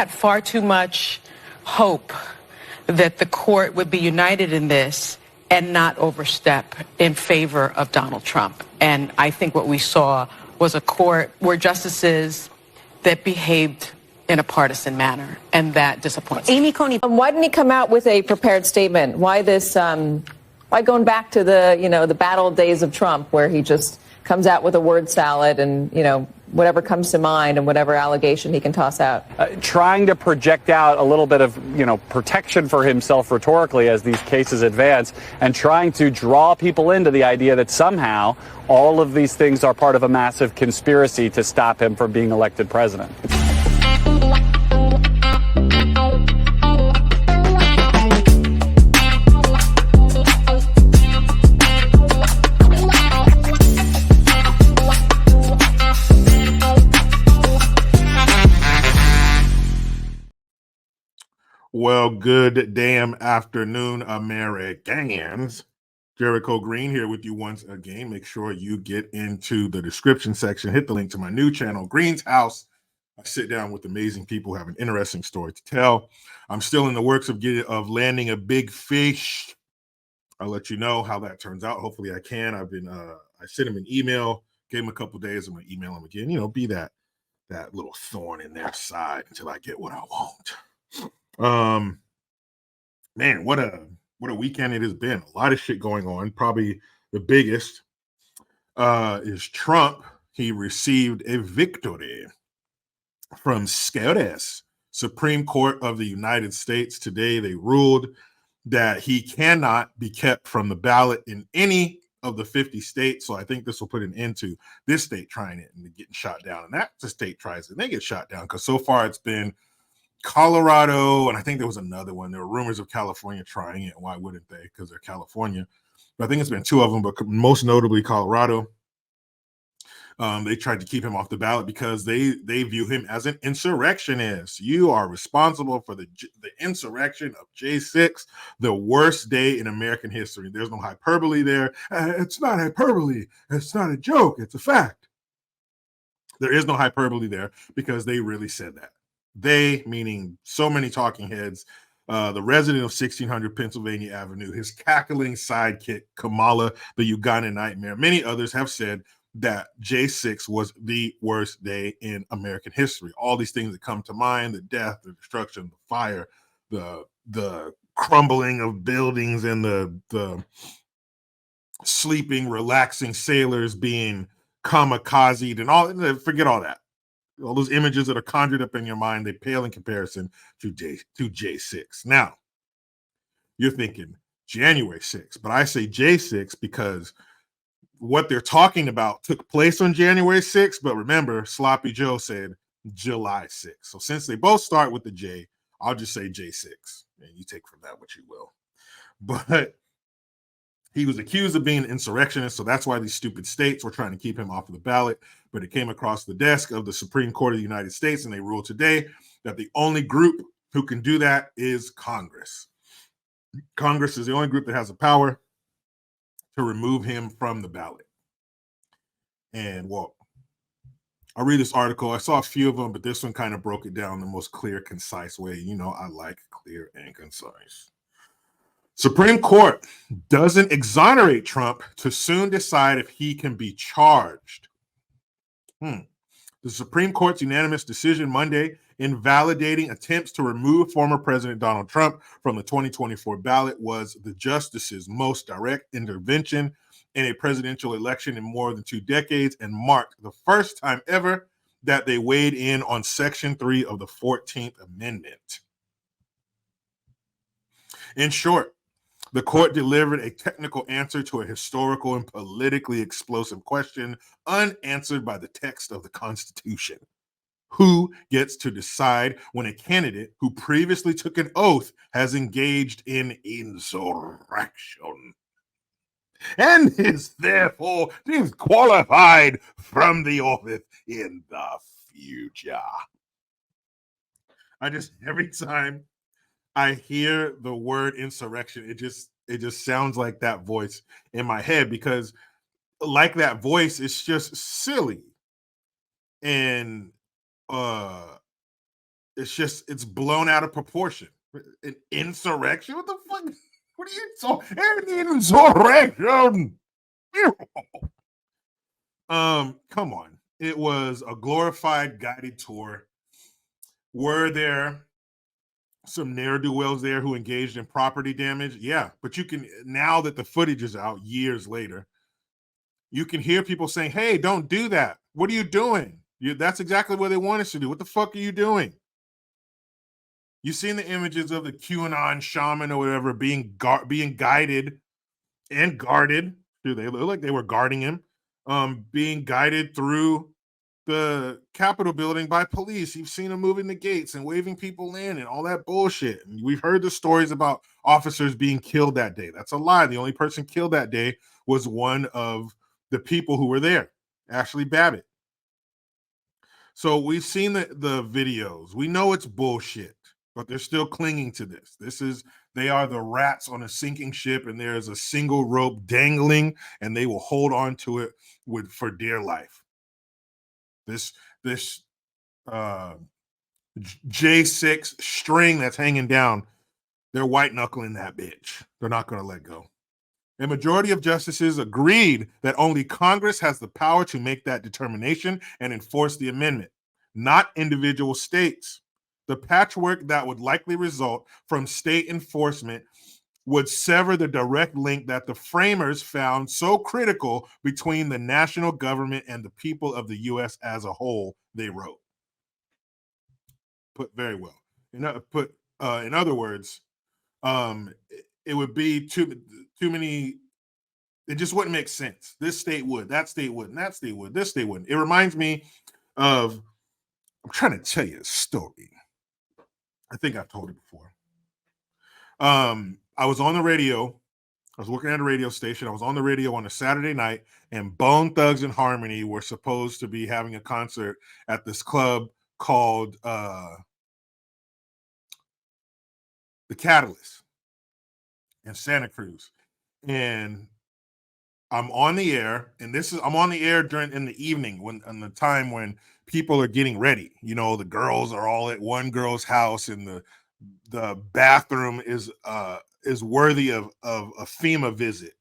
had far too much hope that the court would be united in this and not overstep in favor of Donald Trump. And I think what we saw was a court where justices that behaved in a partisan manner, and that disappoints me. Amy Coney, why didn't he come out with a prepared statement? Why this? Why going back to the battle days of Trump, where he just comes out with a word salad and whatever comes to mind and whatever allegation he can toss out? Trying to project out a little bit of protection for himself rhetorically as these cases advance, and trying to draw people into the idea that somehow all of these things are part of a massive conspiracy to stop him from being elected president. Well, good damn afternoon, Americans. Jericho Green here with you once again. Make sure you get into the description section. Hit the link to my new channel, Green's House. I sit down with amazing people who have an interesting story to tell. I'm still in the works of landing a big fish. I'll let you know how that turns out. Hopefully I can. I sent him an email, gave him a couple days. I'm going to email him again. Be that little thorn in their side until I get what I want. Man, what a weekend it has been. A lot of shit going on. Probably the biggest is Trump. He received a victory from SCOTUS, Supreme Court of the United States. Today they ruled that he cannot be kept from the ballot in any of the 50 states. So I think this will put an end to this state trying it and getting shot down. And that's the state tries it and they get shot down, because so far it's been Colorado, and I think there was another one. There were rumors of California trying it. Why wouldn't they? Because they're California. But I think it's been two of them, but most notably Colorado. They tried to keep him off the ballot because they view him as an insurrectionist. You are responsible for the insurrection of J6, the worst day in American history. There's no hyperbole there. It's not hyperbole. It's not a joke. It's a fact. There is no hyperbole there because they really said that. They, meaning so many talking heads, the resident of 1600 Pennsylvania Avenue, his cackling sidekick, Kamala, the Ugandan nightmare, many others have said that J6 was the worst day in American history. All these things that come to mind, the death, the destruction, the fire, the crumbling of buildings, and the sleeping, relaxing sailors being kamikazed and all, forget all that. All those images that are conjured up in your mind, they pale in comparison to J6. Now, you're thinking January 6th, but I say J6 because what they're talking about took place on January 6th, but remember, Sloppy Joe said July 6th. So since they both start with the J, I'll just say J6, and you take from that what you will. But he was accused of being an insurrectionist, so that's why these stupid states were trying to keep him off of the ballot. But it came across the desk of the Supreme Court of the United States, and they ruled today that the only group who can do that is Congress. Congress is the only group that has the power to remove him from the ballot. And, well, I'll read this article. I saw a few of them, but this one kind of broke it down in the most clear, concise way. I like clear and concise. Supreme Court doesn't exonerate Trump to soon decide if he can be charged. The Supreme Court's unanimous decision Monday invalidating attempts to remove former President Donald Trump from the 2024 ballot was the justice's most direct intervention in a presidential election in more than 2 decades and marked the first time ever that they weighed in on Section 3 of the 14th Amendment. In short, the court delivered a technical answer to a historical and politically explosive question unanswered by the text of the Constitution. Who gets to decide when a candidate who previously took an oath has engaged in insurrection and is therefore disqualified from the office in the future? Every time I hear the word insurrection, it just sounds like that voice in my head, because like that voice, it's just silly. And it's blown out of proportion. An insurrection? What the fuck? What are you so an insurrection? Come on. It was a glorified guided tour. Were there some ne'er-do-wells there who engaged in property damage? Yeah, but you can, now that the footage is out years later, you can hear people saying, hey, don't do that. What are you doing? That's exactly what they want us to do. What the fuck are you doing? You've seen the images of the QAnon shaman or whatever being guided and guarded. Dude, they look like they were guarding him, being guided through the Capitol building by police. You've seen them moving the gates and waving people in and all that bullshit. And we've heard the stories about officers being killed that day. That's a lie. The only person killed that day was one of the people who were there, Ashley Babbitt. So we've seen the videos. We know it's bullshit, but they're still clinging to this. They are the rats on a sinking ship, and there is a single rope dangling, and they will hold on to it for dear life. This J6 string that's hanging down, they're white knuckling that bitch. They're not going to let go. A majority of justices agreed that only Congress has the power to make that determination and enforce the amendment, not individual states. The patchwork that would likely result from state enforcement would sever the direct link that the framers found so critical between the national government and the people of the U.S. as a whole, they wrote. Put very well. In other words, it would be too many. It just wouldn't make sense. This state would, that state wouldn't, that state would, this state wouldn't. It reminds me of, I'm trying to tell you a story. I think I've told it before. I was on the radio. I was working at a radio station. I was on the radio on a Saturday night, and Bone Thugs and Harmony were supposed to be having a concert at this club called The Catalyst in Santa Cruz. And I'm on the air, and I'm on the air in the evening in the time when people are getting ready. You know, the girls are all at one girl's house, and the bathroom is worthy of a FEMA visit.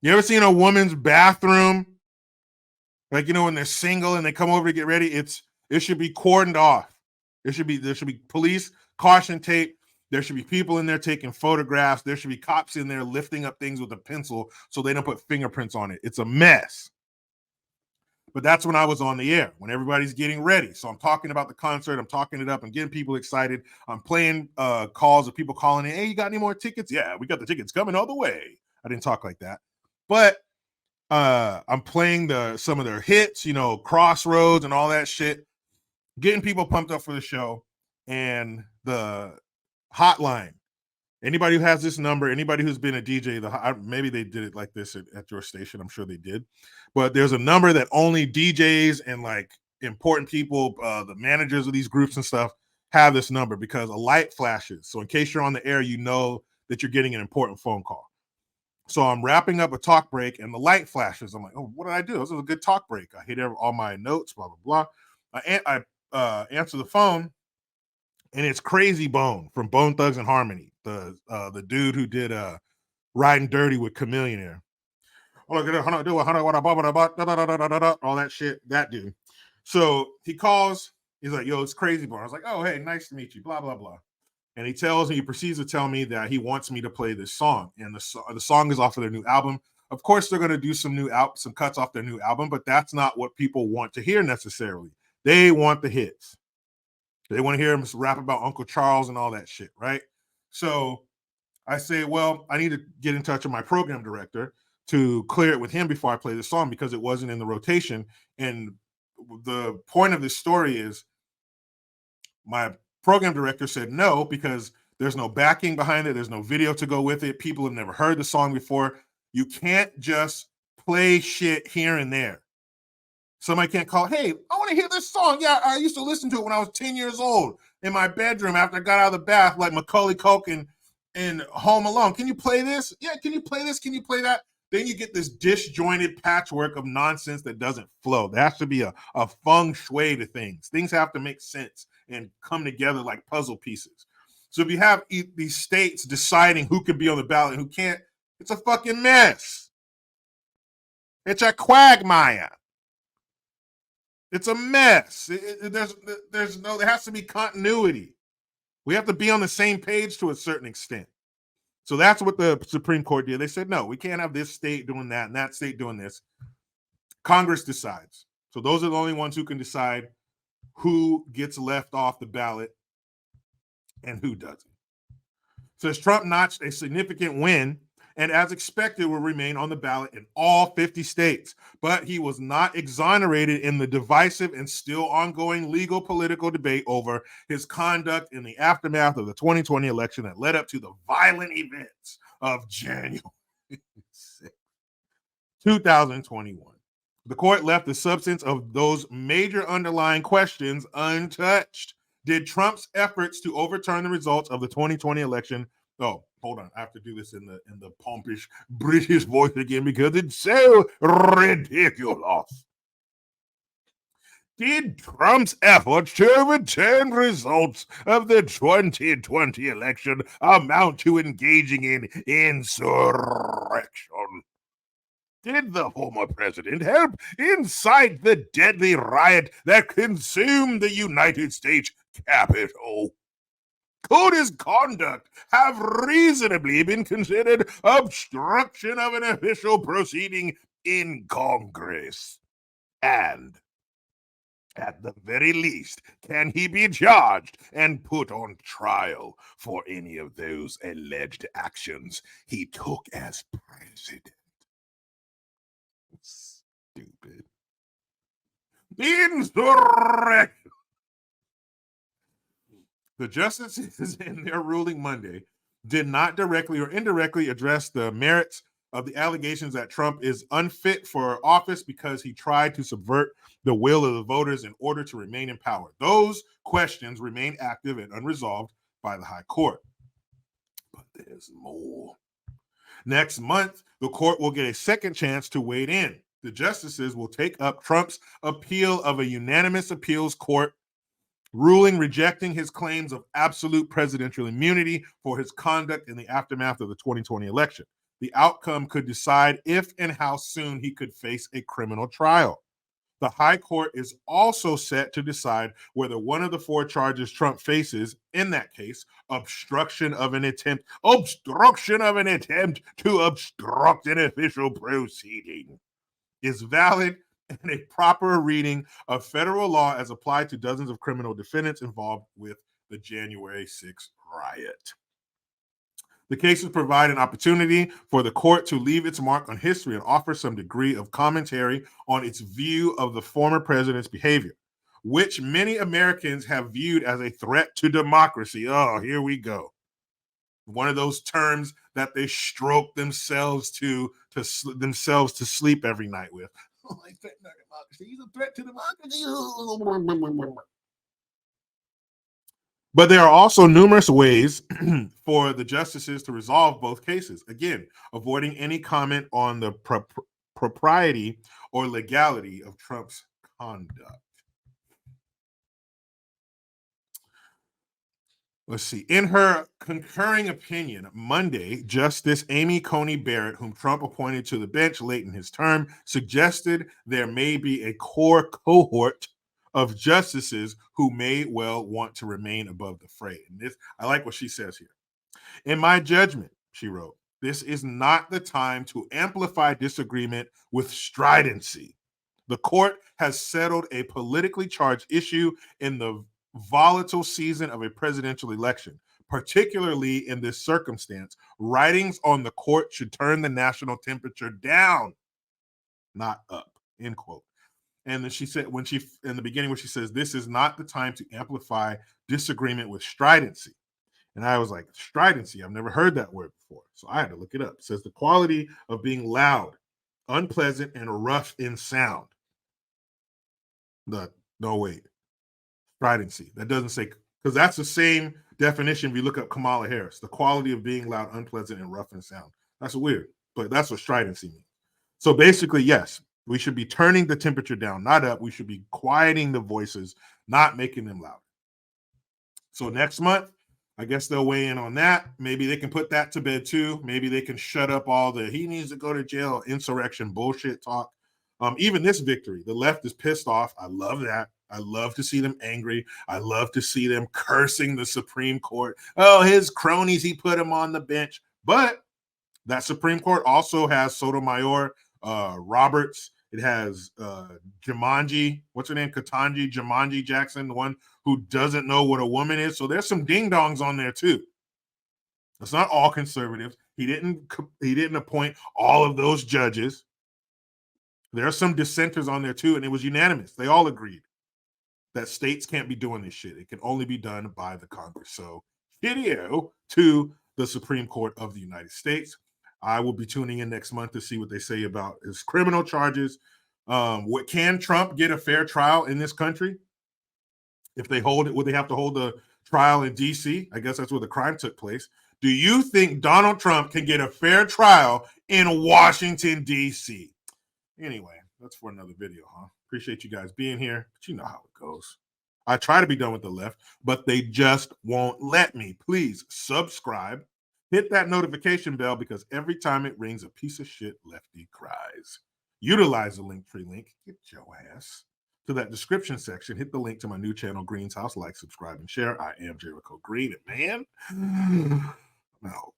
You ever seen a woman's bathroom? Like, you know, when they're single and they come over to get ready, it should be cordoned off. There should be police caution tape. There should be people in there taking photographs. There should be cops in there lifting up things with a pencil so they don't put fingerprints on it. It's a mess. But that's when I was on the air, when everybody's getting ready. So I'm talking about the concert. I'm talking it up. I'm getting people excited. I'm playing calls of people calling in. Hey, you got any more tickets? Yeah, we got the tickets coming all the way. I didn't talk like that. But I'm playing some of their hits, you know, Crossroads and all that shit, getting people pumped up for the show. And the hotline, anybody who has this number, anybody who's been a DJ, maybe they did it like this at your station. I'm sure they did. But there's a number that only DJs and like important people, the managers of these groups and stuff, have this number because a light flashes. So in case you're on the air, you know that you're getting an important phone call. So I'm wrapping up a talk break and the light flashes. I'm like, oh, what did I do? This was a good talk break. I hit all my notes, blah, blah, blah. I answer the phone, and it's Crazy Bone from Bone Thugs and Harmony, the dude who did Riding Dirty with Chameleonaire. All that shit, that dude. So he calls, he's like, yo, it's Crazy Bone. I was like, oh, hey, nice to meet you, blah, blah, blah. And he proceeds to tell me that he wants me to play this song. And the song is off of their new album. Of course, they're going to do some cuts off their new album, but that's not what people want to hear necessarily. They want the hits. They want to hear him rap about Uncle Charles and all that shit, right? So I say, well, I need to get in touch with my program director to clear it with him before I play the song because it wasn't in the rotation. And the point of this story is my program director said no because there's no backing behind it. There's no video to go with it. People have never heard the song before. You can't just play shit here and there. Somebody can't call, hey, I want to hear this song. Yeah, I used to listen to it when I was 10 years old in my bedroom after I got out of the bath like Macaulay Culkin in Home Alone. Can you play this? Yeah, can you play this? Can you play that? Then you get this disjointed patchwork of nonsense that doesn't flow. There has to be a feng shui to things. Things have to make sense. and come together like puzzle pieces. So if you have these states deciding who can be on the ballot and who can't, it's a fucking mess. It's a quagmire. It's a mess. There has to be continuity. We have to be on the same page to a certain extent. So that's what the Supreme Court did. They said, no, we can't have this state doing that and that state doing this. Congress decides. So those are the only ones who can decide who gets left off the ballot and who doesn't. Says Trump notched a significant win and, as expected, will remain on the ballot in all 50 states. But he was not exonerated in the divisive and still ongoing legal political debate over his conduct in the aftermath of the 2020 election that led up to the violent events of January 2021. The court left the substance of those major underlying questions untouched. Did Trump's efforts to overturn the results of the 2020 election? Oh, hold on. I have to do this in the pompish British voice again because it's so ridiculous. Did Trump's efforts to overturn results of the 2020 election amount to engaging in insurrection? Did the former president help incite the deadly riot that consumed the United States Capitol? Could his conduct have reasonably been considered obstruction of an official proceeding in Congress? And at the very least, can he be charged and put on trial for any of those alleged actions he took as president? Stupid. Insurrection. The justices in their ruling Monday did not directly or indirectly address the merits of the allegations that Trump is unfit for office because he tried to subvert the will of the voters in order to remain in power. Those questions remain active and unresolved by the High Court. But there's more. Next month, the court will get a second chance to wade in. The justices will take up Trump's appeal of a unanimous appeals court ruling rejecting his claims of absolute presidential immunity for his conduct in the aftermath of the 2020 election. The outcome could decide if and how soon he could face a criminal trial. The High Court is also set to decide whether one of the four charges Trump faces, in that case, obstruction of an attempt to obstruct an official proceeding, is valid and a proper reading of federal law as applied to dozens of criminal defendants involved with the January 6th riot. The cases provide an opportunity for the court to leave its mark on history and offer some degree of commentary on its view of the former president's behavior, which many Americans have viewed as a threat to democracy. Oh, here we go. One of those terms that they stroke themselves to sleep every night with. Oh, I threaten our democracy. He's a threat to democracy. But there are also numerous ways for the justices to resolve both cases. Again, avoiding any comment on the propriety or legality of Trump's conduct. Let's see. In her concurring opinion, Monday, Justice Amy Coney Barrett, whom Trump appointed to the bench late in his term, suggested there may be a core cohort of justices who may well want to remain above the fray. And this, I like what she says here. In my judgment, she wrote, this is not the time to amplify disagreement with stridency. The court has settled a politically charged issue in the volatile season of a presidential election. Particularly in this circumstance, writings on the court should turn the national temperature down, not up, end quote. And then she said, in the beginning, when she says, this is not the time to amplify disagreement with stridency. And I was like, stridency, I've never heard that word before. So I had to look it up. It says the quality of being loud, unpleasant, and rough in sound. No, wait. Stridency. That doesn't say, because that's the same definition if you look up Kamala Harris. The quality of being loud, unpleasant, and rough in sound. That's weird, but that's what stridency means. So basically, yes, we should be turning the temperature down, not up. We should be quieting the voices, not making them loud. So next month, I guess they'll weigh in on that. Maybe they can put that to bed too. Maybe they can shut up all the he needs to go to jail, insurrection bullshit talk. Even this victory, the left is pissed off. I love that. I love to see them angry. I love to see them cursing the Supreme Court. Oh, his cronies, he put him on the bench. But that Supreme Court also has Sotomayor, Roberts. It has Jumanji, what's her name? Jumanji Jackson, the one who doesn't know what a woman is. So there's some ding-dongs on there too. It's not all conservatives. He didn't appoint all of those judges. There are some dissenters on there too, and it was unanimous. They all agreed that states can't be doing this shit. It can only be done by the Congress. So video to the Supreme Court of the United States. I will be tuning in next month to see what they say about his criminal charges. What can Trump get a fair trial in this country? If they hold it, would they have to hold the trial in D.C.? I guess that's where the crime took place. Do you think Donald Trump can get a fair trial in Washington, D.C.? Anyway, that's for another video, huh? Appreciate you guys being here, but you know how it goes. I try to be done with the left, but they just won't let me. Please subscribe. Hit that notification bell because every time it rings, a piece of shit lefty cries. Utilize the Linktree link. Get your ass to that description section. Hit the link to my new channel, Green's House. Like, subscribe, and share. I am Jericho Green, and man, no.